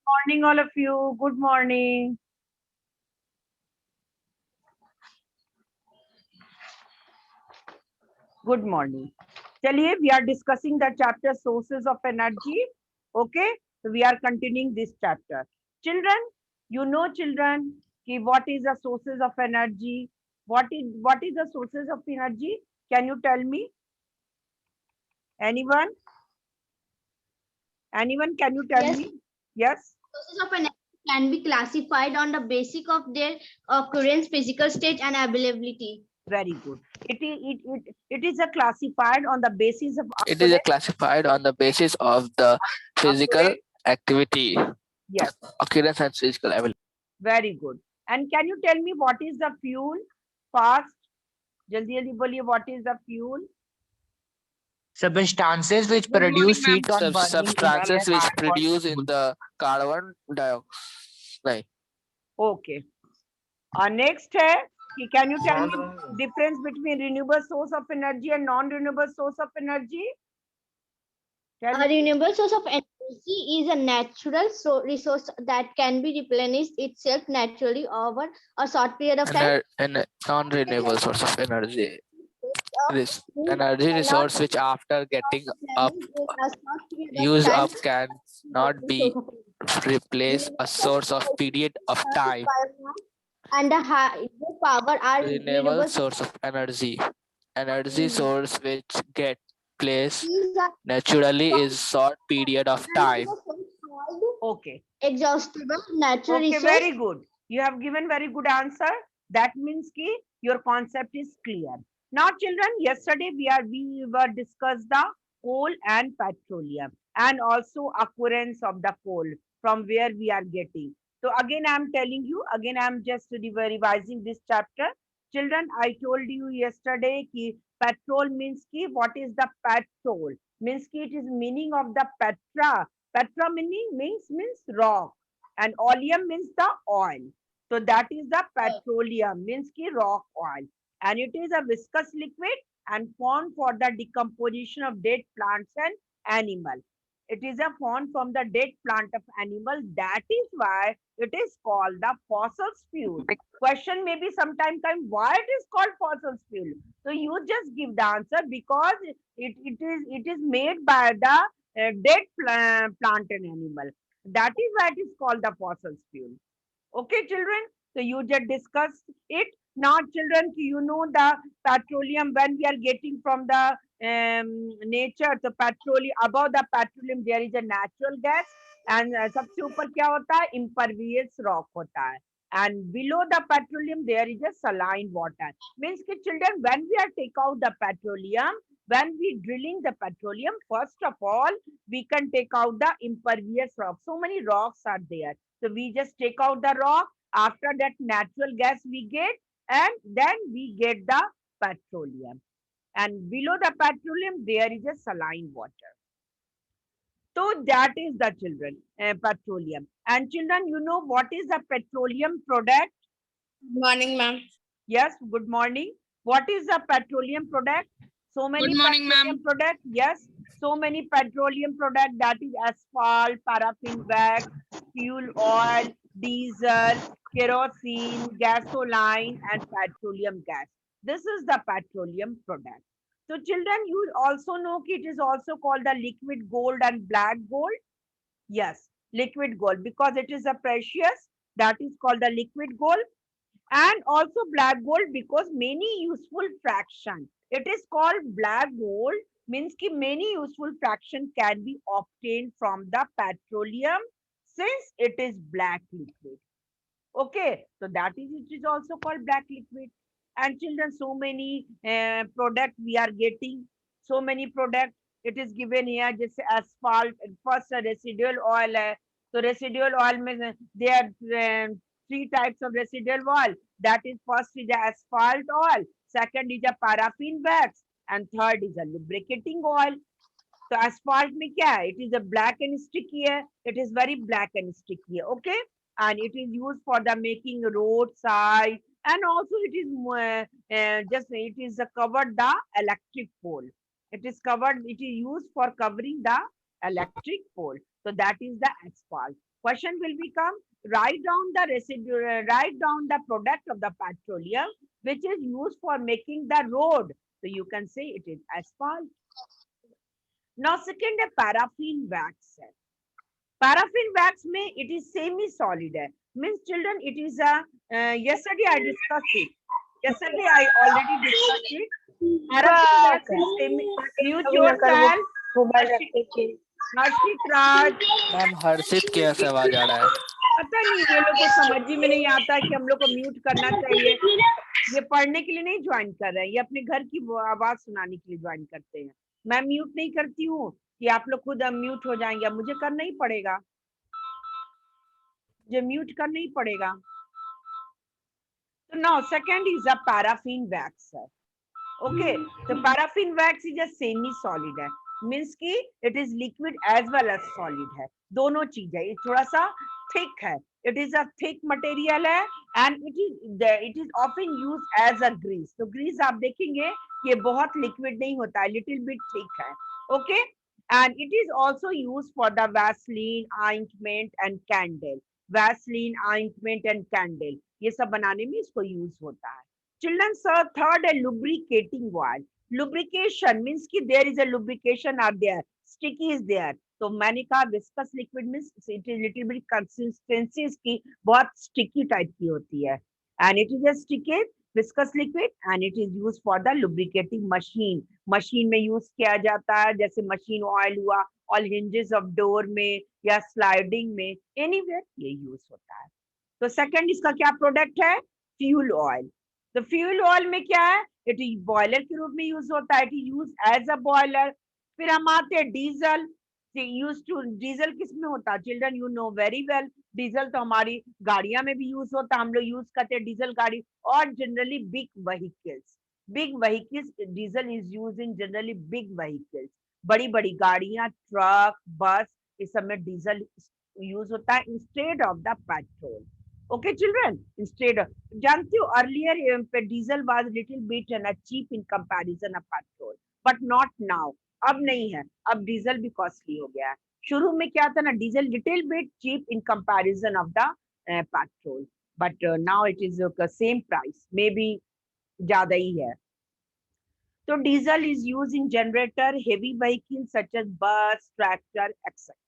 Morning, all of you. Good morning. Good morning. Chaliye, we are discussing the chapter sources of energy. Okay, so we are continuing this chapter. Children, you know, children, ki what is the sources of energy? What is the sources of energy? Can you tell me? Anyone? Anyone? Can you tell Yes, me? Yes. sources of energy can be classified on the basis of their occurrence, physical state, and availability. Very good. It is a classified on the basis of It is occurrence. classified on the basis of the physical Occurrence. activity, Yes. occurrence, and physical ability. Very good. And can you tell me what is the fuel? Fast. Jaldi jaldi boliye, what is the fuel? Substances which Good morning, produce ma'am. heat on burning in air Substances which are called produce in fuel. the carbon dioxide. Okay. Next है कि can you tell me difference between renewable source of energy and non-renewable source of energy? Tell A me. renewable source of energy is a natural resource that can be replenished itself naturally over a short period of time. And a non-renewable source of energy. This Food energy cannot resource which after getting up replenish in a short period of used time. up can not be replace a source of period of time. And the high power are Renewable renewable. source of energy source which get place These are naturally is short period of time. Okay. exhaustible natural Okay, resource. very good. You have given very good answer. That means ki your concept is clear. Now, children, yesterday we were discussed the coal and petroleum and also occurrence of the coal from where we are getting. So again, I am telling you, again, I am just revising this chapter. Children, I told you yesterday ki petrol means ki what is the petrol? Means ki it is meaning of the petra. Petra meaning means rock and oleum means the oil. So that is the petroleum, means ki rock oil. And it is a viscous liquid and formed for the decomposition of dead plants and animal. It is a formed from the dead plant of animal. That is why it is called the fossil fuel. Question may be sometime come why it is called fossil fuel. So you just give the answer because it is made by the dead plant and animal. That is why it is called the fossil fuel. Okay, children. So you just discussed it. Now, children, you know the petroleum when we are getting from the nature. So petroleum above the petroleum there is a natural gas, and सबसे ऊपर क्या होता है? Impervious rock होता है. And below the petroleum there is a saline water. Means कि children, when we are take out the petroleum, when we drilling the petroleum, first of all we can take out the impervious rock. So many rocks are there. So we just take out the rock. After that, natural gas we get, and then we get the petroleum. And below the petroleum, there is a saline water. So that is the children petroleum. And children, you know what is the petroleum product? Good morning, ma'am. Yes, good morning. What is the petroleum product? So many Good morning, petroleum ma'am. product. Yes, so many petroleum product, that is asphalt, paraffin wax, fuel oil, diesel, kerosene, gasoline, and petroleum gas. This is the petroleum product. So children, you also know it is also called the liquid gold and black gold. Yes, liquid gold because it is a precious, that is called the liquid gold, and also black gold because many useful fraction. It is called black gold means ki many useful fraction can be obtained from the petroleum since it is black liquid. Okay, so that is it is also called black liquid. And children, so many product we are getting, so many product. It is given here just asphalt, first a residual oil. So residual oil means there are three types of residual oil. That is first is the asphalt oil, second is a paraffin wax, and third is a lubricating oil. So asphalt में क्या है? It is a black and sticky है. It is very black and sticky है. Okay, and it is used for the making roadside, and also it is just it is covered the electric pole. It is covered. It is used for covering the electric pole. So that is the asphalt. Question will become, write down the residue, write down the product of the petroleum which is used for making the road. So you can say it is asphalt. Now second है paraffin wax है. Paraffin wax में it is semi-solid है. Means children it is a, yesterday I discussed it. Yesterday I already discussed it. Paraffin wax is semi, mute yourself. Harshit Raj. Ma'am Harshit के ऐसे आवाज आ रहा है. पता नहीं ये लोग को समझ ही में नहीं आता कि हम लोग को म्यूट करना चाहिए. ये पढ़ने के लिए नहीं ज्वाइन कर रहे हैं, ये अपने घर की आवाज सुनाने के लिए ज्वाइन करते हैं. मैं म्यूट नहीं करती हूँ कि आप लोग खुद म्यूट हो जाएंगे. अब मुझे करना ही पड़ेगा, मुझे म्यूट करना ही पड़ेगा. तो now second is a paraffin wax. Okay, तो paraffin wax is a semi solid है. मीन्स की it is liquid as well as solid है. दोनों चीज है. ये थोड़ा सा थिक है. It is a thick material है and it is often use as a grease. तो ग्रीस आप देखेंगे ये बहुत लिक्विड नहीं होता है, लिटिल बिट थिक है. Okay, and it is also use for the Vaseline, ointment and candle. Vaseline, ointment and candle ये सब बनाने में इसको यूज होता है. Children, sir, third a lubricating oil. Lubrication means कि there is a lubrication are there, sticky is there. तो मैंने कहा viscous liquid means it is little bit consistency इसकी बहुत sticky type की होती है. And it is a sticky viscous liquid and it is used for the lubricating machine. Machine में use किया जाता है, जैसे मशीन ऑयल हुआ, ऑल hinges of door में या स्लाइडिंग में, anywhere ये यूज होता है. तो सेकंड इसका क्या प्रोडक्ट है? Fuel oil. तो फ्यूल ऑयल में क्या है? इट इज बॉयलर के रूप में यूज होता है. It is use as a boiler. फिर हम आते हैं डीजल. यूज टू डीजल किस में होता है? Children you know very well. Diesel तो हमारी गाड़ियां में भी यूज होता है, हम लोग यूज करते हैं डीजल गाड़ी. और generally big vehicles, big vehicles diesel is use in generally big vehicles. बड़ी बड़ी गाड़ियां, ट्रक, बस, इस सब में डीजल यूज होता है instead of the petrol. Okay, children, instead of, जानती हो earlier diesel was little bit cheap in comparison of petrol, but not now. अब नहीं है, अब डीजल भी कॉस्टली हो गया है. शुरू में क्या था ना, diesel little bit cheap in comparison of the petrol, but now it is same price, maybe ज्यादा ही है. तो diesel is used in generator, heavy vehicles such as bus, tractor, etc.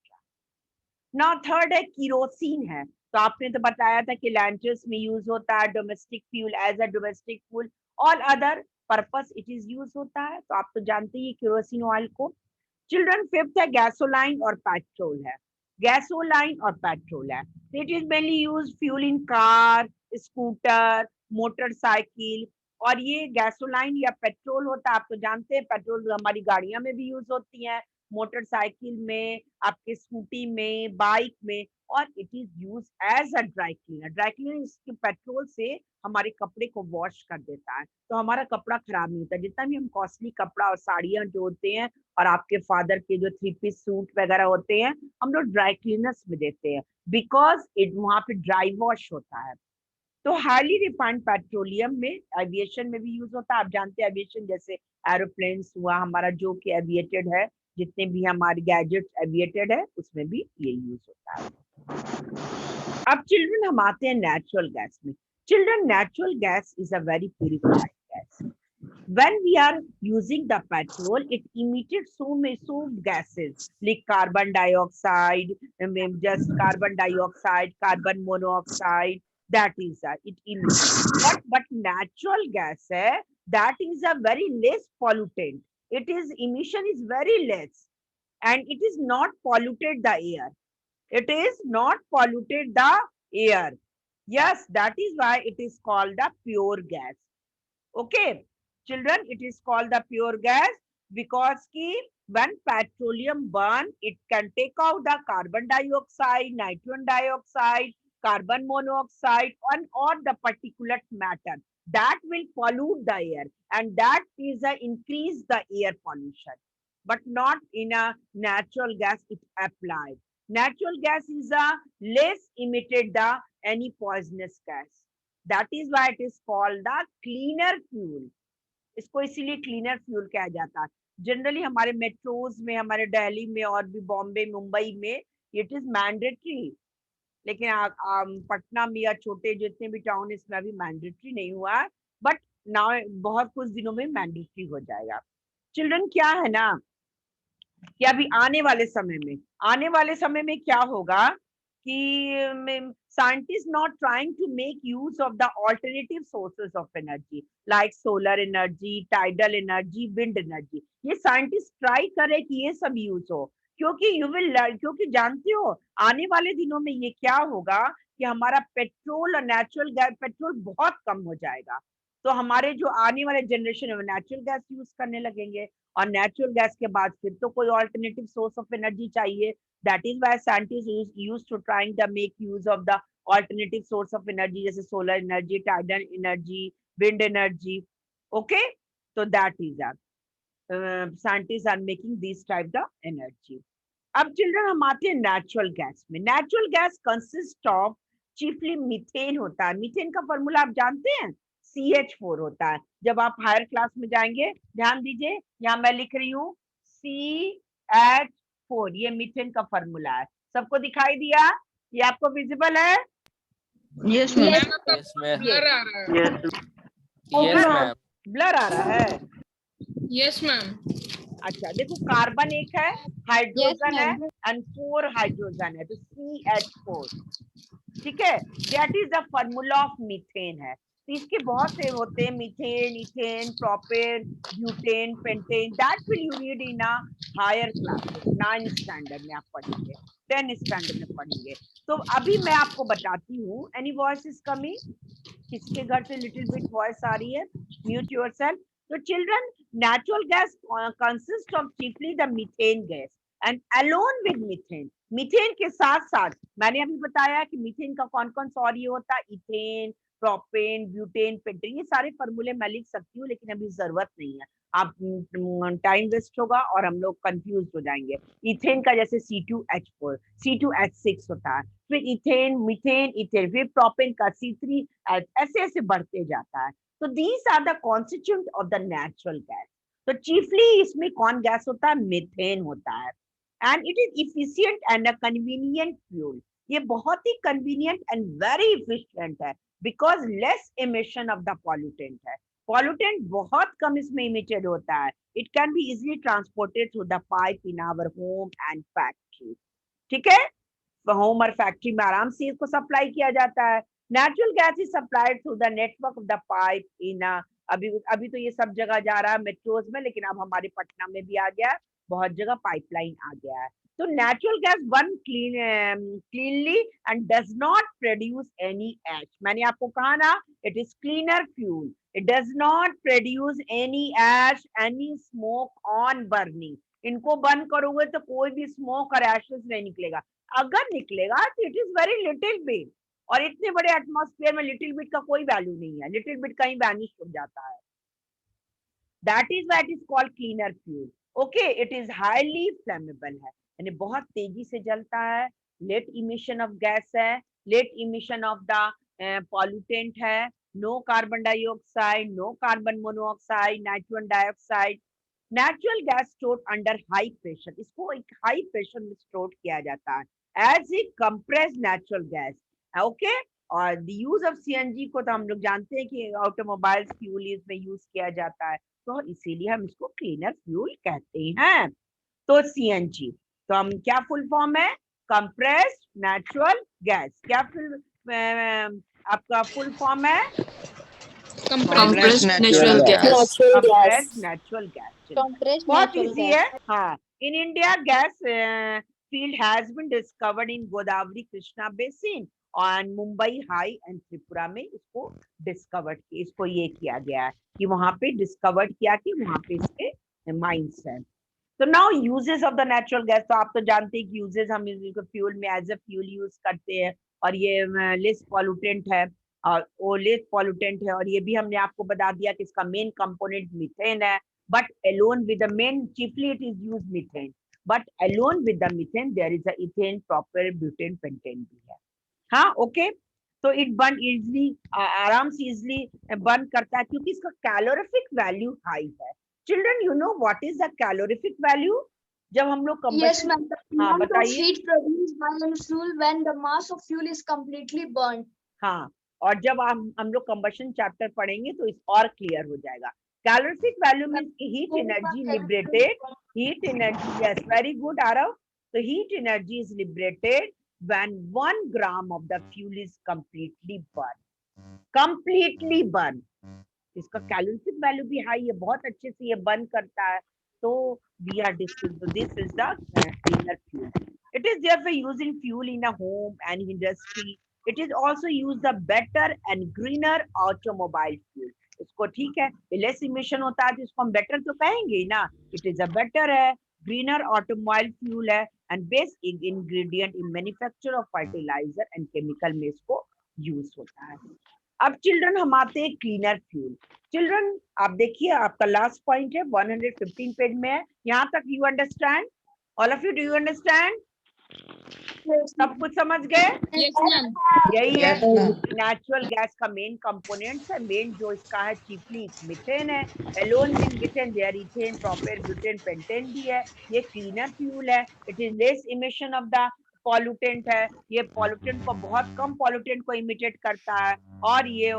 Now third है केरोसिन है. तो आपने तो बताया था कि लैंचर्स में यूज होता है, domestic fuel, as a domestic fuel, all other purpose it is use होता है. तो आप तो जानते ही केरोसिन ऑयल को. चिल्ड्रन फिफ्थ है गैसोलाइन और पेट्रोल है. गैसोलाइन और पेट्रोल है. It is mainly use fuel in car, scooter, motorcycle. और ये गैसोलाइन या पेट्रोल होता है, आप तो जानते हैं पेट्रोल हमारी गाड़ियां में भी यूज होती है, मोटरसाइकिल में, आपके स्कूटी में, बाइक में. और it is use as a dry cleaner. Dry cleaner इसके पेट्रोल से हमारे कपड़े को वॉश कर देता है, तो हमारा कपड़ा खराब नहीं होता. जितना भी हम कॉस्टली कपड़ा और साड़ियां जो होते हैं और आपके फादर के जो 3 पीस सूट वगैरह होते हैं, हम लोग ड्राई क्लीनर्स में देते हैं, बिकॉज इट वहां पे ड्राई वॉश होता है. तो हाईली रिफाइंड पेट्रोलियम में एविएशन में भी यूज होता है. आप जानते हैं एविएशन जैसे एरोप्लेन्स हुआ हमारा जो कि एविएटेड है, जितने भी हमारे गैजेट्स एविएटेड है उसमें भी ये यूज होता है. अब चिल्ड्रन हम आते हैं नेचुरल गैस में. Children natural gas is a very purified gas. When we are using the petrol, it emitted so gases like carbon dioxide, just carbon dioxide, carbon monoxide. That is it emits. But natural gas that is a very less pollutant. It is emission is very less, and it is not polluted the air. It is not polluted the air. Yes, that is why it is called the pure gas. Okay. Children, it is called the pure gas because when petroleum burn, it can take out the carbon dioxide, nitrogen dioxide, carbon monoxide, or the particulate matter that will pollute the air, and that is a increase the air pollution. But not in a natural gas it applied. Natural gas is a less emitted the any poisonous gas. That is why it is called the cleaner fuel. इसको इसीलिए cleaner fuel कहा जाता है. Generally हमारे metros में, हमारे दिल्ली में और भी बॉम्बे मुंबई में इट इज मैंडेटरी, लेकिन पटना में या छोटे जितने भी टाउन इसमें अभी मैंडेटरी नहीं हुआ, बट नाउ बहुत कुछ दिनों में मैंडेटरी हो जाएगा। चिल्ड्रन क्या है ना कि अभी आने वाले समय में क्या होगा कि scientist not trying to make use of the alternative sources of energy like solar energy, tidal energy, wind energy. ये साइंटिस्ट ट्राई करे कि ये सब यूज हो, क्योंकि क्योंकि जानते हो आने वाले दिनों में ये क्या होगा कि हमारा पेट्रोल और नेचुरल गैस, पेट्रोल बहुत कम हो जाएगा, तो हमारे जो आने वाले जनरेशन है नेचुरल गैस यूज करने लगेंगे, और नेचुरल गैस के बाद फिर तो कोई ऑल्टरनेटिव सोर्स ऑफ एनर्जी चाहिए। That is why scientist use to trying the make use of the alternative source of energy, जैसे solar energy, tidal energy, wind energy. Okay, तो that is scientist are making this type the energy. अब children हम आते हैं natural gas में। Natural gas consist of chiefly methane होता है। Methane का फॉर्मूला आप जानते हैं, CH4 होता है। जब आप हायर क्लास में जाएंगे, ध्यान दीजिए, यहाँ मैं लिख रही हूँ CH4, ये मीथेन का फॉर्मूला है। सबको दिखाई दिया? ये आपको विजिबल है? Yes ma'am. Yes, ma'am. Blur आ रहा है। Yes, ma'am. ब्लर आ रहा है? Yes ma'am. अच्छा देखो, कार्बन एक है, हाइड्रोजन है एंड 4 हाइड्रोजन है, तो CH4। ठीक है, that is the formula of methane है। तो इसके बहुत से होते हैं, methane, ethane, propane, butane, pentane. That will you read in a higher classes, 9th standard में आप पढ़ेंगे, 10th स्टैंडर्ड में पढ़ेंगे। तो अभी मैं आपको बताती हूँ। Any voice is coming? किसी के घर से लिटिल बिट वॉइस आ रही है? Mute yourself. तो children, natural gas consists of chiefly the methane gas and alone with methane, methane के साथ साथ मैंने अभी बताया कि मीथेन का कौन कौन सा और ये होता है, इथेन, प्रोपेन, ब्यूटेन, पेंटेन। ये सारे फॉर्मूले मैं लिख सकती हूँ, लेकिन अभी जरूरत नहीं है, आप टाइम वेस्ट होगा और हम लोग कंफ्यूज हो जाएंगे। इथेन का जैसे C2H4, C2H6 होता है, फिर इथेन, मीथेन, इथेन, फिर प्रोपेन का C3H, ऐसे ऐसे बढ़ते जाता है। तो these are the constituent of the natural gas. तो चीफली इसमें कौन गैस होता है? मीथेन होता है। And it is efficient and a convenient fuel. ये बहुत ही कन्वीनियंट एंड वेरी इफिशिएंट है, because less emission of the pollutant है। पॉल्यूटेंट बहुत कम इसमें इमिटेड होता है। It can be easily transported through the pipe in our home and factory. ठीक है, होम और फैक्ट्री में आराम से इसको सप्लाई किया जाता है। Natural gas is supplied through the network of the pipe इन अभी तो ये सब जगह जा रहा है मेट्रोज में, लेकिन अब हमारे पटना में भी आ गया, बहुत जगह पाइपलाइन आ गया है। तो natural gas burn cleanly and does not produce any ash. मैंने आपको कहा ना, it is cleaner fuel, it does not produce any ash, any smoke on burning. इनको बर्न करोगे तो कोई भी स्मोक और एशेस नहीं निकलेगा, अगर निकलेगा तो it is very little bit, और इतने बड़े एटमॉस्फेयर में लिटिल बिट का कोई वैल्यू नहीं है, लिटिल बिट कहीं वैनिश हो जाता है। That is what is called cleaner fuel. Okay, it is highly flammable है, यानी बहुत तेजी से जलता है, लेट इमिशन ऑफ गैस है, less emission of the pollutant है, no carbon dioxide, no carbon monoxide, nitrogen dioxide. Natural gas stored under high pressure, इसको एक हाई प्रेशर में स्टोर किया जाता है as a compressed natural gas. Okay, और the use of CNG को तो हम लोग जानते हैं कि ऑटोमोबाइल फ्यूल इसमें यूज किया जाता है, तो इसीलिए हम इसको क्लीनर फ्यूल कहते हैं। तो CNG, तो हम क्या फुल फॉर्म है? Compressed natural gas. क्या आपका फुल फॉर्म है? compressed natural gas. Natural gas. Compressed बहुत natural इजी gas. है। हाँ, in India gas field has been discovered in Godavari Krishna basin और मुंबई हाई एंड त्रिपुरा में इसको डिस्कवर्ड किया, इसको ये किया गया है कि वहां पे डिस्कवर्ड किया कि वहां पे इसके माइंस हैं। तो now uses of the natural gas, तो आप तो जानते हैं कि यूजेस, हम इसको फ्यूल में एज ए फ्यूल यूज करते हैं, और ये लेस पॉल्यूटेंट है, और वो लेस पॉल्यूटेंट है, और ये भी हमने आपको बता दिया कि इसका मेन कंपोनेंट मीथेन है, but along with the main chiefly it is use methane, but along with the methane there is a ethane, propane, butane, pentane भी है। हाँ, ओके, तो इट बर्न इजिली, आराम से इजिली बर्न करता है, क्योंकि इसका कैलोरीफिक वैल्यू हाई है। Children you know what is the calorific value? जब हम लोग Yes, combustion, ma'am. The हाँ amount of बताइए। heat produced by a fuel when the mass of fuel is completely burnt. हाँ, और जब हम लोग कंबशन चैप्टर पढ़ेंगे तो इस और क्लियर हो जाएगा। Calorific value means heat energy liberated, heat energy, yes very good Aarav. तो heat energy is liberated when 1 gram of the fuel is completely burn. इसका कैलोरीफिक वैल्यू भी हाई है, बहुत अच्छे से ये बर्न करता है। तो we are discussing this is the cleaner fuel. It is therefore used in fuel in a home and industry. It is also used the better and greener automobile fuel. इसको ठीक है, लेस इमिशन होता है तो इसको हम better तो कहेंगे ही ना। इट इज अ बेटर है, ग्रीनर ऑटोमोबाइल फ्यूल है and basic ingredient in manufacture of fertiliser and chemical में इसको यूज होता है। अब चिल्ड्रन हम आते हैं क्लीनर फ्यूल। चिल्ड्रन आप देखिए, आपका लास्ट पॉइंट है 115 पेज में है। यहाँ तक you understand? All of you do you understand? सब कुछ समझ गए? Yes, ma'am. यही है Yes, ma'am. नेचुरल गैस का मेन कंपोनेंट्स है। मेन जो इसका है चीफली मीथेन है, alone with methane there ethane propane butane pentane भी है। ये क्लीनर फ्यूल है। It is less emission of the pollutant है। ये पॉल्यूटेंट को बहुत कम पॉल्यूटेंट को इमिटेट करता है और ये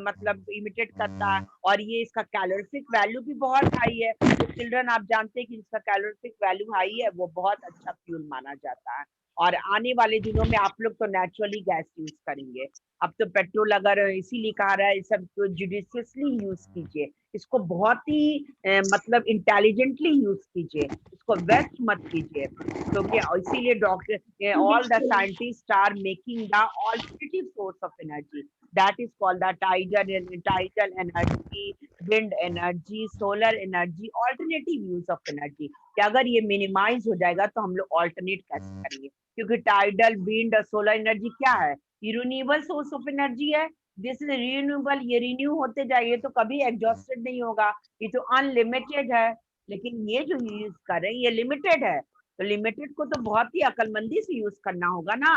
मतलब इमिटेट करता है, और ये इसका कैलोरीफिक वैल्यू भी बहुत हाई है। तो चिल्ड्रन आप जानते हैं कि जिसका कैलोरीफिक वैल्यू हाई है वो बहुत अच्छा फ्यूल माना जाता है। और आने वाले दिनों में आप लोग तो नेचुरली गैस यूज करेंगे। अब तो पेट्रोल अगर इसीलिए कहा रहा है, सब तो जुडिशियसली यूज कीजिए, इसको बहुत ही मतलब इंटेलिजेंटली यूज कीजिए, इसको वेस्ट मत कीजिए। क्योंकि इसीलिए doctor all the scientist are making the alternative source of energy, that is called the tidal energy, wind energy, solar energy, alternative use of energy. कि अगर ये मिनिमाइज हो जाएगा तो हम लोग ऑल्टरनेट कैसे करेंगे? क्योंकि टाइडल, विंड और सोलर एनर्जी क्या है? रिन्यूएबल सोर्स ऑफ एनर्जी है। दिस इज रिन्यूएबल, ये रिन्यू होते जाइए तो कभी एग्जॉस्टेड नहीं होगा। ये तो अनलिमिटेड है, लेकिन ये जो यूज कर रहे हैं ये लिमिटेड है। तो लिमिटेड को तो बहुत ही अकलमंदी से यूज करना होगा ना,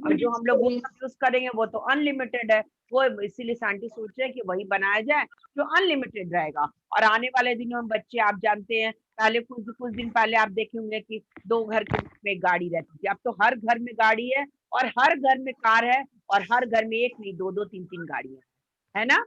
और जो हम लोग वो यूज करेंगे वो तो अनलिमिटेड है। वो इसीलिए साइंटिस्ट सोच रहे हैं कि वही बनाया जाए जो अनलिमिटेड रहेगा। और आने वाले दिनों में बच्चे, आप जानते हैं पहले कुछ दिन पहले आप देखे होंगे कि 2 घर के बीच में गाड़ी रहती थी, अब तो हर घर में गाड़ी है और हर घर में कार है, और हर घर में एक नहीं 2-2 3-3 गाड़ियां है ना।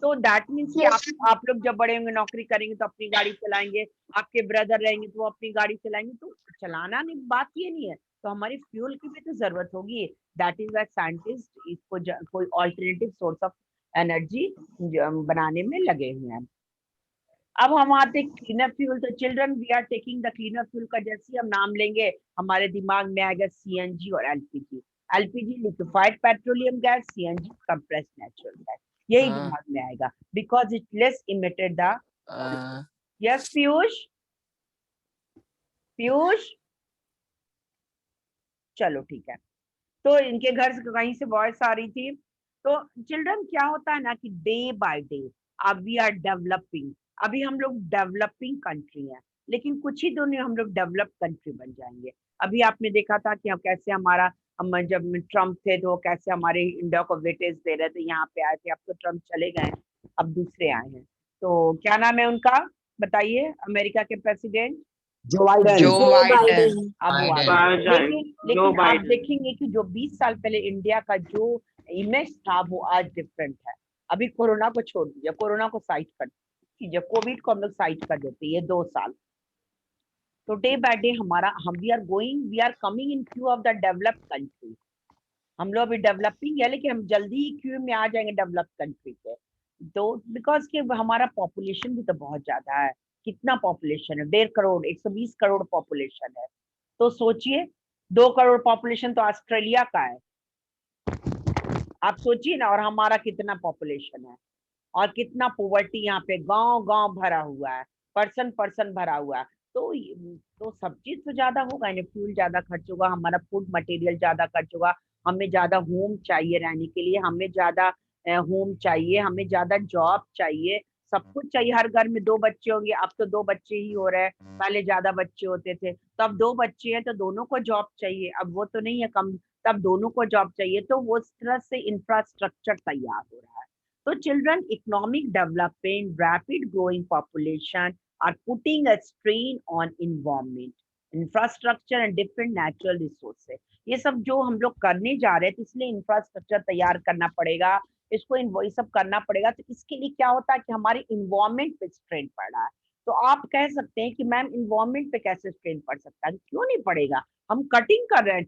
तो दैट मीन्स कि आप लोग जब बड़े होंगे नौकरी करेंगे तो अपनी गाड़ी चलाएंगे, आपके ब्रदर रहेंगे तो वो अपनी गाड़ी चलाएंगे। तो चलाना नहीं, बात ये नहीं है, तो हमारी फ्यूल की भी तो जरूरत होगी। दैट इज व्हाई साइंटिस्ट इसको कोई ऑल्टरनेटिव सोर्स ऑफ एनर्जी बनाने में लगे हुए हैं। अब हम आते क्लीनर फ्यूल। तो children we are taking the cleaner fuel का जैसे हम नाम लेंगे हमारे दिमाग में आएगा सीएनजी और LPG. LPG liquefied petroleum gas, CNG compressed natural gas, यही दिमाग में आएगा because it less emitted the yes Piyush. Piyush चलो ठीक है। तो इनके घर से कहीं से वॉइस आ रही थी। तो चिल्ड्रन क्या होता है ना कि डे बाय डे अब वी आर डेवलपिंग। अभी हम लोग डेवलपिंग कंट्री हैं, लेकिन कुछ ही दिनों में हम लोग डेवलप कंट्री बन जाएंगे। अभी आपने देखा था कि हम कैसे हम जब ट्रम्प थे तो कैसे हमारे इंडिया को वेटेज दे रहे थे, यहाँ पे आए थे। अब तो ट्रम्प चले गए, अब दूसरे आए हैं। तो क्या नाम है उनका बताइए, अमेरिका के प्रेसिडेंट? Joe Biden. लेकिन आप देखेंगे कि जो 20 साल पहले इंडिया का जो इमेज था वो आज डिफरेंट है। अभी कोरोना को छोड़ दीजिए, कोरोना को साइड कर दीजिए, कोविड को हम लोग साइड कर देते हैं, ये 2 साल। तो डे बाय डे हमारा we are coming in queue of the developed country. हम लोग अभी डेवलपिंग है, लेकिन हम जल्दी ही क्यू में आ जाएंगे डेवलप्ड कंट्री के। तो बिकॉज के हमारा पॉपुलेशन भी तो बहुत ज्यादा है। कितना पॉपुलेशन है? 1.5 करोड़, 120 करोड़ पॉपुलेशन है। तो सोचिए 2 करोड़ पॉपुलेशन तो ऑस्ट्रेलिया का है, आप सोचिए ना। और हमारा कितना पॉपुलेशन है और कितना पॉवर्टी यहाँ पे गांव गांव भरा हुआ है, पर्सन भरा हुआ है। तो सब चीज तो ज्यादा होगा, फ्यूल ज्यादा खर्च होगा, हमारा फूड मटेरियल ज्यादा खर्च होगा, हमें ज्यादा होम चाहिए रहने के लिए, हमें ज्यादा होम चाहिए, हमें ज्यादा जॉब चाहिए, सब कुछ चाहिए। हर घर में 2 बच्चे होंगे, अब तो 2 बच्चे ही हो रहे हैं, पहले ज्यादा बच्चे होते थे। तो अब 2 बच्चे हैं तो दोनों को जॉब चाहिए, अब वो तो नहीं है कम, तब दोनों को जॉब चाहिए। तो वो इस तरह से इंफ्रास्ट्रक्चर तैयार हो रहा है। तो children, economic development, rapid growing population are putting a strain on environment, infrastructure and different natural resources. ये सब जो हम लोग करने जा रहे हैं, तो इसलिए इंफ्रास्ट्रक्चर तैयार करना पड़ेगा, इसको ये सब करना पड़ेगा। तो इसके लिए क्या होता है कि हमारे इन्वायरमेंट पे स्ट्रेन पड़ रहा है। तो आप कह सकते हैं कि मैम इन्वायरमेंट पे कैसे स्ट्रेन पड़ सकता है? क्यों नहीं पड़ेगा? हम कटिंग कर रहे हैं,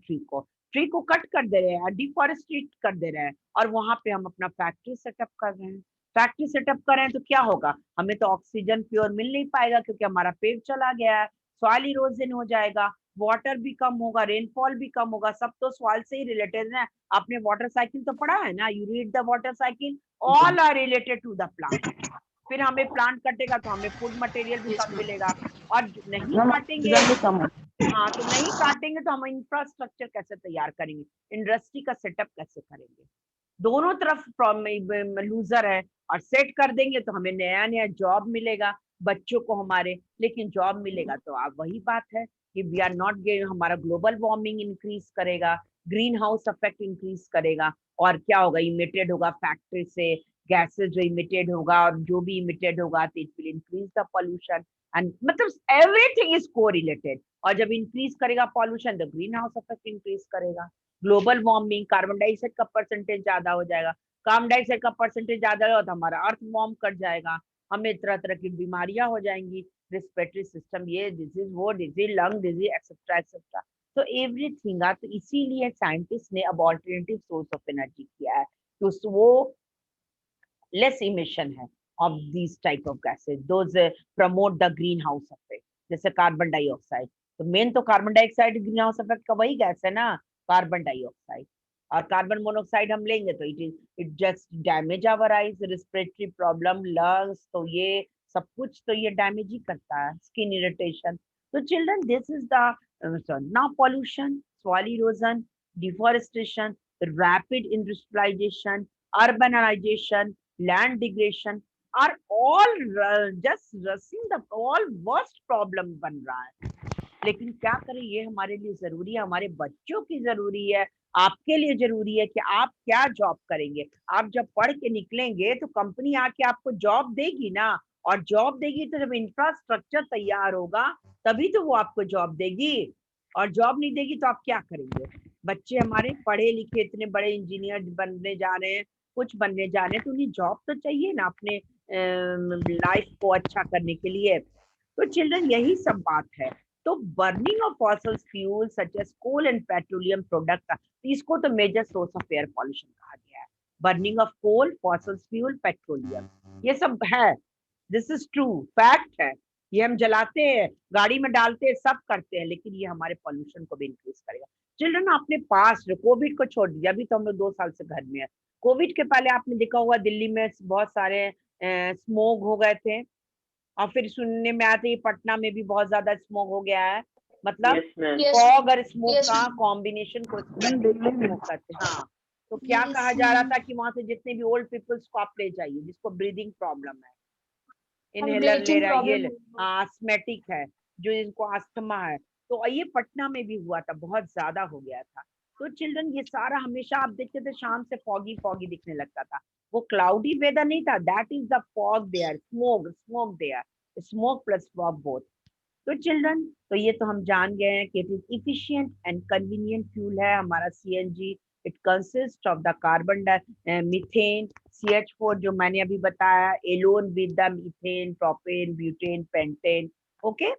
ट्री को कट कर दे रहे हैं, डिफॉरेस्टेट कर दे रहे हैं, और वहां पे हम अपना फैक्ट्री सेटअप कर रहे हैं। फैक्ट्री सेटअप कर रहे हैं तो क्या होगा? हमें तो ऑक्सीजन प्योर मिल नहीं पाएगा, क्योंकि हमारा पेड़ चला गया है, सॉइल इरोजन हो जाएगा, वाटर भी कम होगा, रेनफॉल भी कम होगा। सब तो सॉइल से ही रिलेटेड है। आपने वाटर साइकिल तो पढ़ा है ना, you read the water cycle, all are related to the plant. फिर हमें प्लांट कटेगा तो हमें फूड मटेरियल भी कम मिलेगा, और नहीं काटेंगे, हाँ तो नहीं काटेंगे तो हम इंफ्रास्ट्रक्चर कैसे तैयार करेंगे, इंडस्ट्री का सेटअप कैसे करेंगे? दोनों तरफ लूजर है। और सेट कर देंगे तो हमें नया नया जॉब मिलेगा बच्चों को हमारे, लेकिन जॉब मिलेगा तो आप वही बात है कि वी आर नॉट गेटिंग, हमारा ग्लोबल वार्मिंग इंक्रीज करेगा, ग्रीन हाउस इफेक्ट इंक्रीज करेगा, और क्या होगा? इमिटेड होगा फैक्ट्री से गैसेस जो इमिटेड होगा, और जो भी इमिटेड होगा तो it will increase the pollution, and मतलब एवरीथिंग इज कोरिलेटेड। और जब इंक्रीज करेगा पॉल्यूशन तो ग्रीन हाउस इफेक्ट इंक्रीज करेगा, ग्लोबल वार्मिंग, कार्बन डाइऑक्साइड का परसेंटेज ज्यादा हो जाएगा, कार्बन डाइऑक्साइड का परसेंटेज ज्यादा हो तो हमारा अर्थ वार्म कर जाएगा, हमें तरह तरह की बीमारियां हो जाएंगी, रिस्पिरेटरी सिस्टम, ये डिजीज, वो disease, lung disease, etcetera etcetera. तो एवरीथिंग तो इसीलिए साइंटिस्ट ने अब ऑल्टरनेटिव सोर्स ऑफ एनर्जी किया है, तो वो लेस इमिशन है of these type of gases, those promote the greenhouse effect, जैसे कार्बन डाइऑक्साइड। तो मेन तो carbon dioxide green house effect का वही गैस है ना, कार्बन डाइऑक्साइड। और कार्बन मोनोऑक्साइड हम लेंगे तो it just damage our eyes, respiratory problem, lungs, तो ये सब कुछ तो ये डैमेज ही करता है, स्किन इरिटेशन। तो children this is the now pollution, soil erosion, deforestation, rapid industrialisation, urbanisation, land degradation are all just rushing the all worst problem बन रहा है। लेकिन क्या करें, ये हमारे लिए जरूरी है, हमारे बच्चों की जरूरी है, आपके लिए जरूरी है कि आप क्या जॉब करेंगे। आप जब पढ़ के निकलेंगे तो कंपनी आके आपको जॉब देगी ना, और जॉब देगी तो जब इंफ्रास्ट्रक्चर तैयार होगा तभी तो वो आपको जॉब देगी, और जॉब नहीं देगी तो आप क्या करेंगे? बच्चे हमारे पढ़े लिखे इतने बड़े इंजीनियर बनने जा रहे हैं, कुछ बनने जा रहे हैं, तो उन्हें जॉब तो चाहिए ना अपने लाइफ को अच्छा करने के लिए। तो चिल्ड्रन यही सब बात है। तो burning of fossil fuel such as coal and petroleum product, इसको तो major source of air pollution कहा गया है। Burning of coal, fossil fuel, petroleum, ये सब है, दिस इज ट्रू फैक्ट है। ये हम जलाते हैं, गाड़ी में डालते हैं, सब करते हैं, लेकिन ये हमारे पॉल्यूशन को भी इंक्रीज करेगा। चिल्ड्रन आपने पास कोविड को छोड़ दिया, अभी तो हम लोग 2 साल से घर में है। कोविड के पहले आपने देखा होगा दिल्ली में बहुत सारे स्मोक हो गए थे, और फिर सुनने में आया था पटना में भी बहुत ज्यादा स्मोक हो गया है। मतलब फॉग और स्मोक का कॉम्बिनेशन को स्मोक करते हैं। हाँ, तो क्या कहा जा रहा था कि वहां से जितने भी ओल्ड पीपल्स को आप ले जाइए, जिसको ब्रीदिंग प्रॉब्लम है, इनहेलर ले रहा है, ये आस्थमेटिक है, जो जिनको अस्थमा है, तो ये पटना में भी हुआ था, बहुत ज्यादा हो गया था। तो चिल्ड्रन ये सारा हमेशा आप देखते थे शाम से फॉगी फॉगी दिखने लगता था, वो क्लाउडी वेदर नहीं था, that is the fog there, smoke there, smoke plus fog both. तो चिल्ड्रन तो ये तो हम जान गए हैं कि it is efficient and convenient fuel है हमारा CNG. It consist of the carbon methane, CH4 जो मैंने अभी बताया, alone with the methane, propane, butane, pentane, okay.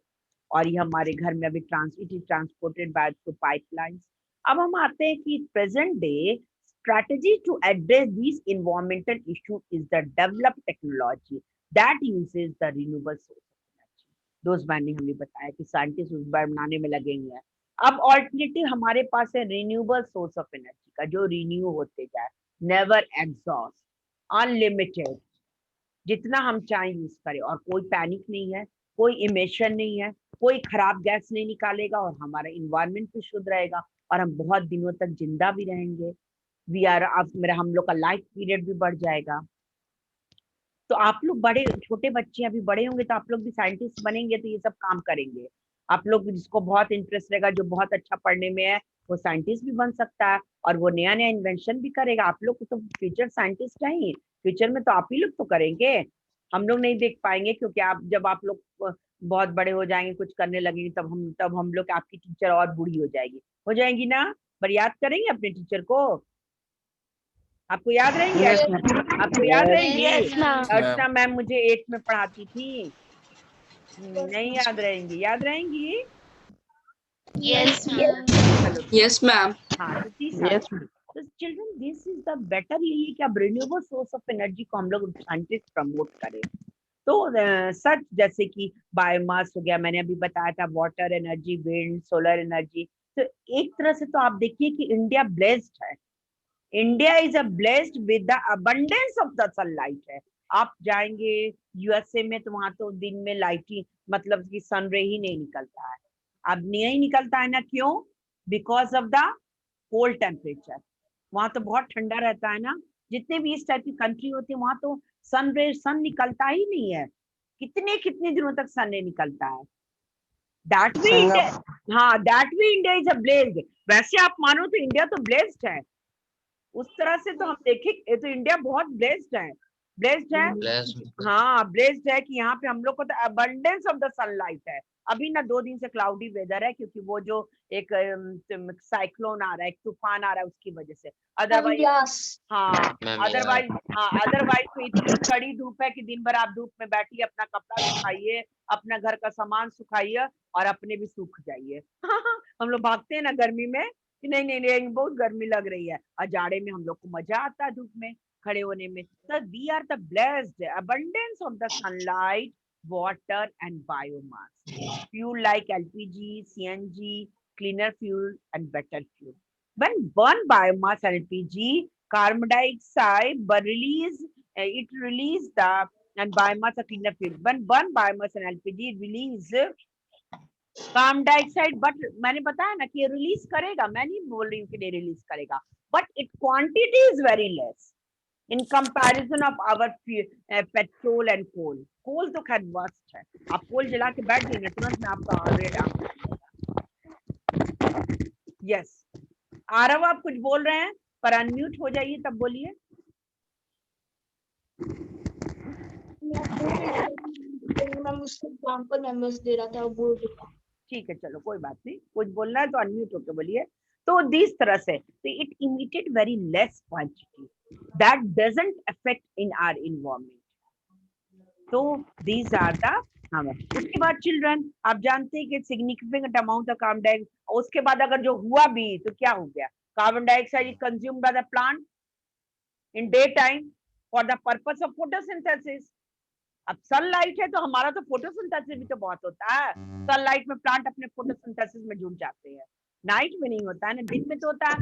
और ये हमारे घर में अभी it is transported by through pipelines. अब हम आते हैं कि present day strategy to address these environmental issues is the developed technology that uses the renewable source of energy. दोस्त मैंने हमें बताया कि साइंटिस्ट उस बार बनाने में लगेंगे। अब ऑल्टरनेटिव हमारे पास है रिन्यूएबल सोर्स ऑफ एनर्जी का, जो रिन्यू होते जाए, नेवर एग्जॉस्ट, अनलिमिटेड, जितना हम चाहें यूज करें, और कोई पैनिक नहीं है, कोई इमिशन नहीं है, कोई खराब गैस नहीं निकालेगा, और हमारा इन्वायरमेंट भी शुद्ध रहेगा, और हम बहुत दिनों तक जिंदा भी रहेंगे। हम लोग का लाइफ पीरियड भी बढ़ जाएगा। तो आप लोग बड़े छोटे बच्चे अभी बड़े होंगे तो आप लोग भी साइंटिस्ट बनेंगे, तो ये सब काम करेंगे। आप लोग जिसको बहुत इंटरेस्ट रहेगा, जो बहुत अच्छा पढ़ने में है, वो साइंटिस्ट भी बन सकता है, और वो नया नया इन्वेंशन भी करेगा। आप लोग तो फ्यूचर साइंटिस्ट हैं ही, फ्यूचर में तो आप ही लोग तो करेंगे। हम लोग नहीं देख पाएंगे, क्योंकि आप जब आप लोग बहुत बड़े हो जाएंगे, कुछ करने लगेंगे, तब हम लोग आपकी टीचर और बूढ़ी हो जाएंगी ना। पर याद करेंगे अपने टीचर को, आपको याद रहेंगी? Yes, ma'am. आपको याद रहेंगी? Yes, ma'am. अर्चना मैम मुझे 8th में पढ़ाती थी। नहीं याद रहेंगी? याद रहेंगी? Yes, ma'am. चलो Yes, ma'am. हाँ, तो 30 साल Yes, की। तो children this is the better, यही है कि अब रिन्यूएबल सोर्स ऑफ एनर्जी को हम लोग साइंटिस्ट प्रमोट करें। तो सच जैसे कि बायोमास हो गया, मैंने अभी बताया था, water energy, wind, solar energy. तो एक तरह से तो आप देखिए कि इंडिया ब्लेस्ड है। India is a blessed with the abundance of the sunlight है। आप जाएंगे यूएसए में तो वहां तो दिन में लाइट ही, मतलब कि सन रे ही नहीं निकलता है। अब नहीं निकलता है ना, क्यों? Because of the cold temperature. वहां तो बहुत ठंडा रहता है ना। जितने भी इस टाइप की कंट्री होती है वहां तो सन निकलता ही नहीं है। कितने कितने दिनों तक सन नहीं निकलता है। दैट वी इंडिया, हाँ that we India is a blessed. वैसे आप मानो तो इंडिया तो ब्लेस्ड है, उस तरह से तो हम देखें तो इंडिया बहुत ब्लेस्ड है। ब्लेस्ड है, हाँ ब्लेस्ड है कि यहाँ पे हम लोग को तो अबंडेंस ऑफ द सनलाइट है। अभी ना 2 दिन से क्लाउडी वेदर है, क्योंकि वो जो एक साइक्लोन आ रहा है, एक तूफान आ रहा है, उसकी वजह से। अदरवाइज हाँ, अदरवाइज तो इतनी कड़ी धूप है कि दिन भर आप धूप में बैठिए, अपना कपड़ा सुखाइए, अपना घर का सामान सुखाइए और अपने भी सूख जाइए। हम लोग भागते हैं ना गर्मी में कि नहीं नहीं नहीं बहुत गर्मी लग रही है, और जाड़े में हम लोग को मजा आता है धूप में खड़े होने में। So we are the blessed abundance of the sunlight, water and biomass. Fuel like LPG, CNG, cleaner fuel and better fuel. When burn biomass and LPG, carbon dioxide it release the and biomass a cleaner fuel. When burn biomass and LPG release carbon dioxide, but मैंने बताया ना कि ये release करेगा, मैं नहीं बोल रही हूँ कि नहीं रिलीज करेगा, but it quantity is very less in comparison of our petrol and coal. Coal तो खैर वर्स्ट है, आप कोल जला के बैठ जाएंगे तुरंत में आपका रेट डाउन कर देगा। यस आरव आप कुछ बोल रहे हैं, पर अनम्यूट हो जाइए तब बोलिए। ठीक है, चलो कोई बात नहीं, कुछ बोलना है तो अनम्यूट होकर बोलिए। तो दिस तरह से it emitted very less quantity that doesn't affect in our environment. तो दीज आर द उसके बाद चिल्ड्रन आप जानते हैं कि significant amount of carbon dioxide, उसके बाद अगर जो हुआ भी तो क्या हो गया, carbon dioxide is consumed by the plant in day time for the purpose of photosynthesis. अब सनलाइट है तो हमारा तो फोटोसिंथेसिस भी तो बहुत होता है। सनलाइट में प्लांट अपने फोटोसिंथेसिस में जुट जाते हैं, नाइट में नहीं होता है ना, दिन में तो होता है।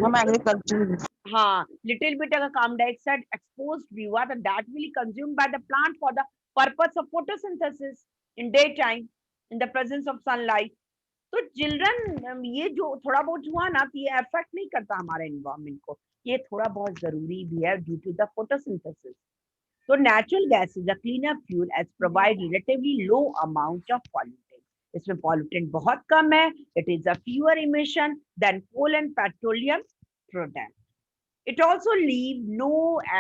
हाँ, लिटिल बिट अगर कार्बन डाइऑक्साइड एक्सपोज्ड भी हुआ तो that will consumed by the plant for the purpose of photosynthesis in day time in the presence of sunlight. तो चिल्ड्रन ये जो थोड़ा बहुत हुआ ना तो ये अफेक्ट नहीं करता हमारे एनवायरनमेंट को, ये थोड़ा बहुत जरूरी भी है due to the photosynthesis. So natural gas is a cleaner fuel as provide relatively low amount of pollutant. इसमें pollutant बहुत कम है. It is a fewer emission than coal and petroleum product. It also leave no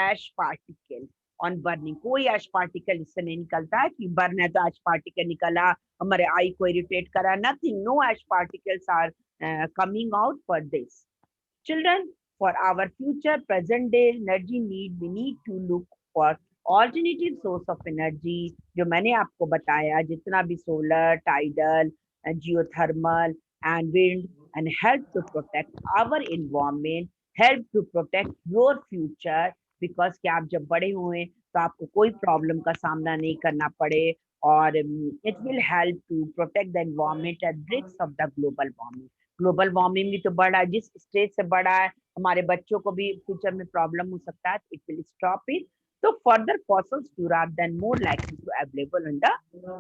ash particle on burning. कोई ash particle इससे नहीं निकलता है कि burn है तो ash particle निकला, हमारे eye को irritate करा, nothing. No ash particles are coming out for this. Children, for our future present day energy need, we need to look for alternative source of energy, जो मैंने आपको बताया, जितना भी solar, tidal, geothermal and wind, and help to protect our environment, help to protect your future, because कि आप जब बड़े हुए तो आपको कोई प्रॉब्लम का सामना नहीं करना पड़े, और it will help to protect the environment at bricks of the global warming. Global warming भी तो बढ़ा है, जिस स्टेज से बढ़ा है हमारे बच्चों को भी फ्यूचर में प्रॉब्लम हो सकता है, it will stop it. So further fossils are then more likely to available in the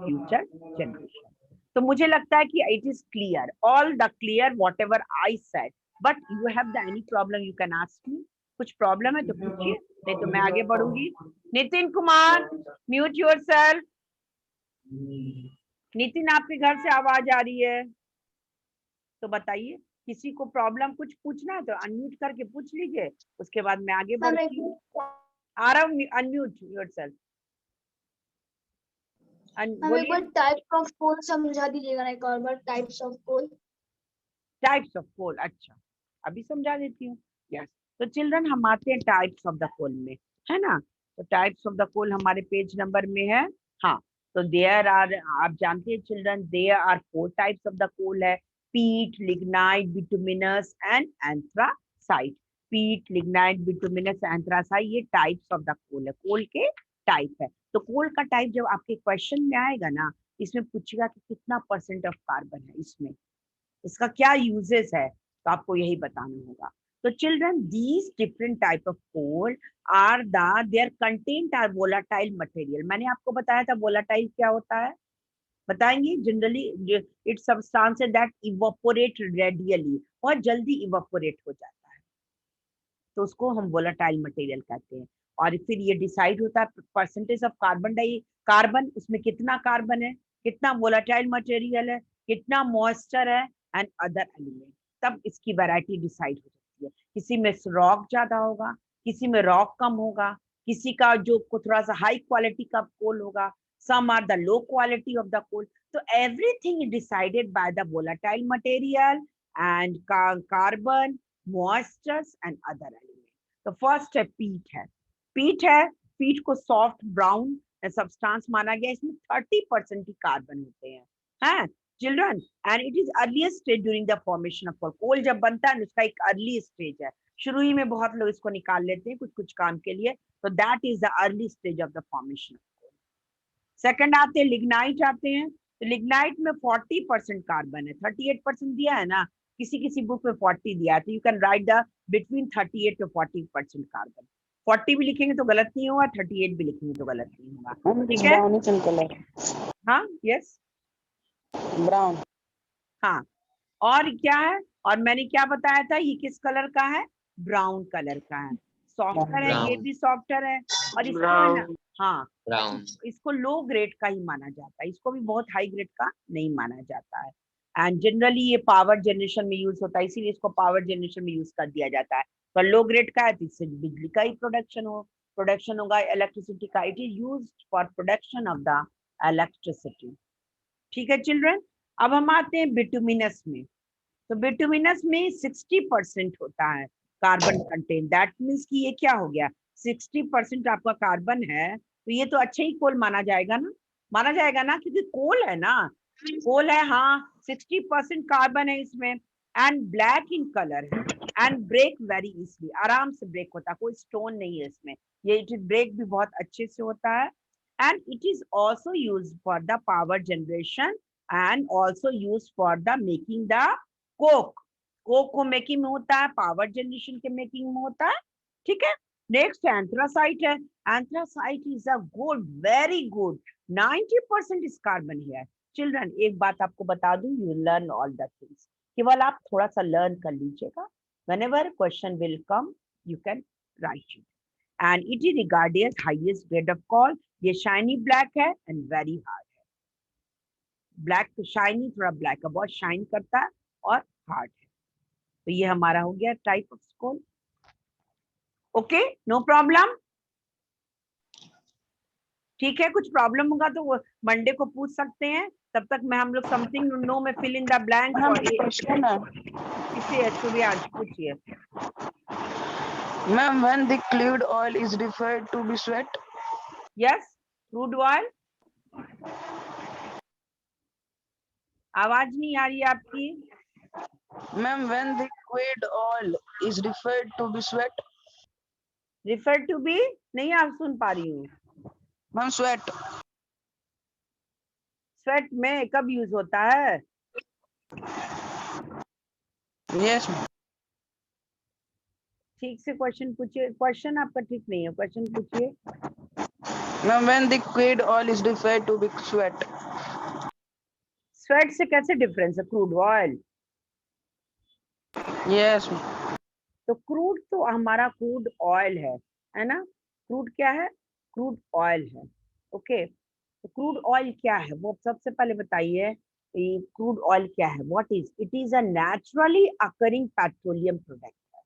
future generation. तो मुझे लगता है कि it is clear, all the clear whatever I said. But you have the any problem you can ask me. कुछ problem है तो पूछिए, नहीं तो मैं आगे बढ़ूंगी। Nitin Kumar, mute yourself. नितिन आपके घर से आवाज आ रही है तो बताइए, किसी को प्रॉब्लम कुछ पूछना है तो अनम्यूट करके पूछ लीजिए, उसके बाद मैं आगे बढ़ती हूँ। Arav, unmute yourself. हमें बोलिए। कोई टाइप ऑफ कोल समझा दीजिएगा ना एक और बार, types of coal. Types of coal, अच्छा अभी समझा देती हूँ। यस, तो चिल्ड्रन हम आते हैं टाइप्स ऑफ द कोल में, है ना। तो टाइप्स ऑफ द कोल हमारे पेज नंबर में है। हाँ, तो देयर आर, आप जानते हैं children, there are 4 types of the coal है। Peat, lignite, bituminous and anthracite. Peat, lignite, bituminous, anthracite, ये टाइप्स ऑफ द कोल है, कोल के टाइप है। तो कोल का टाइप जब आपके क्वेश्चन में आएगा ना, इसमें पूछेगा कि कितना परसेंट ऑफ कार्बन है इसमें, इसका क्या यूजेस है, तो आपको यही बताना होगा। तो children, these different type of coal are their content are volatile material. मैंने आपको बताया था वोलाटाइल क्या होता है, बताएंगे। Generally it's substances that evaporate radially, बहुत जल्दी इवापोरेट हो जाता है, तो उसको हम वोलाटाइल मटेरियल कहते हैं। और फिर ये डिसाइड होता है परसेंटेज ऑफ कार्बन, उसमें कितना कार्बन है, कितना वोलाटाइल मटेरियल है, कितना मॉइस्चर है एंड अदर एलिमेंट, तब इसकी वैरायटी डिसाइड हो जाती है। किसी में रॉक ज्यादा होगा, किसी में रॉक कम होगा, किसी का जो थोड़ा सा हाई क्वालिटी का कोल होगा, some are the low quality of the coal. So everything is decided by the volatile material and carbon, moistures and other elements. तो फर्स्ट है पीट है। पीट है, पीट को सॉफ्ट ब्राउन सब्सटेंस माना गया, इसमें 30% ही कार्बन होते हैं, हैं children. And it is earliest stage during the formation of coal. Coal जब बनता है उसका एक अर्ली स्टेज है, शुरू ही में बहुत लोग इसको निकाल लेते हैं कुछ कुछ काम के लिए, तो that is the early stage of the formation. Second आते हैं लिग्नाइट आते हैं। तो लिग्नाइट में 40% कार्बन है, 38% दिया है ना, किसी किसी बुक में 40 दिया है, तो you can write the between 38 to 40% carbon. 40 भी लिखेंगे तो गलत नहीं होगा, 38 भी लिखेंगे तो गलत नहीं होगा, ठीक है। हाँ, यस, ब्राउन। हाँ, और क्या है, और मैंने क्या बताया था, ये किस कलर का है, ब्राउन कलर का है, सॉफ्टवेयर है, ये Brown. भी सॉफ्टवेयर है। और इसको है ना, हाँ, Brown. इसको लो ग्रेड का ही माना जाता है, इसको भी बहुत हाई ग्रेड का नहीं माना जाता है। एंड जनरली ये पावर जनरेशन में यूज होता है, इसीलिए इसको पावर जनरेशन में यूज कर दिया जाता है। पर लो ग्रेड का है तो इससे बिजली का ही प्रोडक्शन होगा, इलेक्ट्रिसिटी का। It is used for production of the electricity, ठीक है चिल्ड्रन। अब हम आते हैं बिटुमिनस में। तो बिटुमिनस में 60% होता है कार्बन कंटेंट, दैट मीन्स कि ये क्या हो गया, 60% आपका कार्बन है, तो ये तो अच्छा ही कोल माना जाएगा ना, माना जाएगा ना, क्योंकि कोल है ना, कोल है, हाँ। 60% कार्बन है इसमें, एंड ब्लैक इन कलर है, एंड ब्रेक वेरी इजली, आराम से ब्रेक होता है, कोई स्टोन नहीं है इसमें, ये ब्रेक भी बहुत अच्छे से होता है। And it is also use for the power generation and also use for the making the Coke. Coke को मेकिंग में होता है, पावर जनरेशन के मेकिंग में होता है, ठीक है। नेक्स्ट एंथ्रासाइट है। Anthracite is a good, very good, 90% is carbon here. Children, एक बात आपको बता दूं, you learn all the things, केवल आप थोड़ा सा लर्न कर लीजिएगा, whenever question will come you can write it, and it is regarded as highest grade of coal। ये शाइनी ब्लैक है एंड वेरी हार्ड है, ब्लैक तो शाइनी, थोड़ा ब्लैक है, बहुत शाइन करता है और हार्ड है। तो ये हमारा हो गया type of coal. Okay, no problem, ठीक है। कुछ प्रॉब्लम होगा तो मंडे को पूछ सकते हैं, तब तक मैं हम लोग समथिंग नो में fill in the blank for question है किसे सूर्यांश पूछिए। Ma'am, when the crude oil is referred to be sweat. Yes, crude oil, आवाज नहीं आ रही है आपकी। Ma'am, when the crude oil is referred to be sweat. Refer to be नहीं, आप सुन पा रही हूँ। Ma'am, sweat. स्वेट में कब यूज होता है, यस। ठीक से क्वेश्चन पूछिए, क्वेश्चन आपका ठीक नहीं है, क्वेश्चन पूछिए। Ma'am, when the crude oil is referred to be sweat. Sweat से कैसे डिफरेंस है, क्रूड ऑयल। यस। तो क्रूड तो हमारा क्रूड ऑयल है ना, क्रूड क्या है, क्रूड ऑयल है, ओके। तो क्रूड ऑयल क्या है, वो सबसे पहले बताइए, क्रूड ऑयल क्या है, what is it, is a naturally occurring petroleum product है,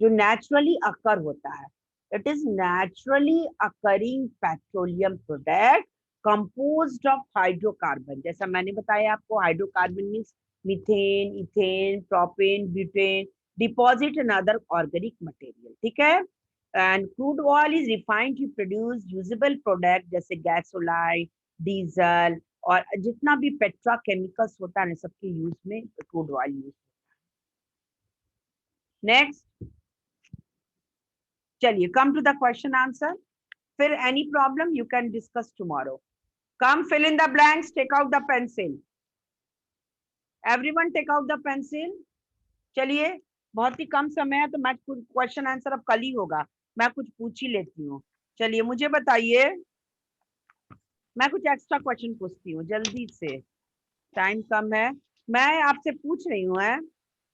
जो नेचुरली अकर होता है, it is naturally occurring petroleum product composed of hydrocarbon. जैसा मैंने बताया आपको, hydrocarbon means methane, ethane, propane, butane, deposit and other organic material. ठीक है? And crude oil is refined to produce usable product जैसे gasoline, diesel और जितना भी पेट्रोकेमिकल्स होता है सबके यूज में क्रूड ऑयल यूज होता है. नेक्स्ट, चलिए come to the question answer. फिर any problem you can discuss tomorrow. Come fill in the blanks, take out the pencil. Everyone take out the pencil. चलिए, बहुत ही कम समय है तो मैं क्वेश्चन आंसर अब कल ही होगा, मैं कुछ पूछ ही लेती हूँ. चलिए मुझे बताइए, मैं कुछ एक्स्ट्रा क्वेश्चन पूछती हूँ जल्दी से, टाइम कम है. मैं आपसे पूछ रही हूँ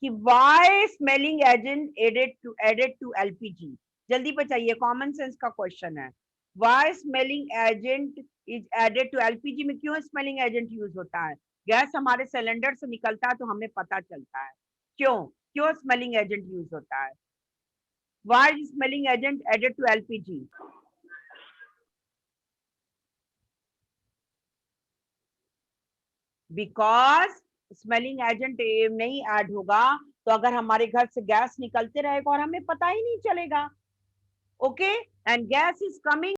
कि why smelling agent added to LPG. जल्दी बताइए, कॉमन सेंस का क्वेश्चन है. Why smelling agent is added to LPG. में क्यों स्मेलिंग एजेंट यूज होता है? गैस हमारे सिलेंडर से निकलता है तो हमें पता चलता है. क्यों स्मेलिंग एजेंट यूज होता है? Why is smelling agent added to LPG? Because smelling agent नहीं ऐड होगा तो अगर हमारे घर से गैस निकलते रहेगा और हमें पता ही नहीं चलेगा. Okay, and gas is coming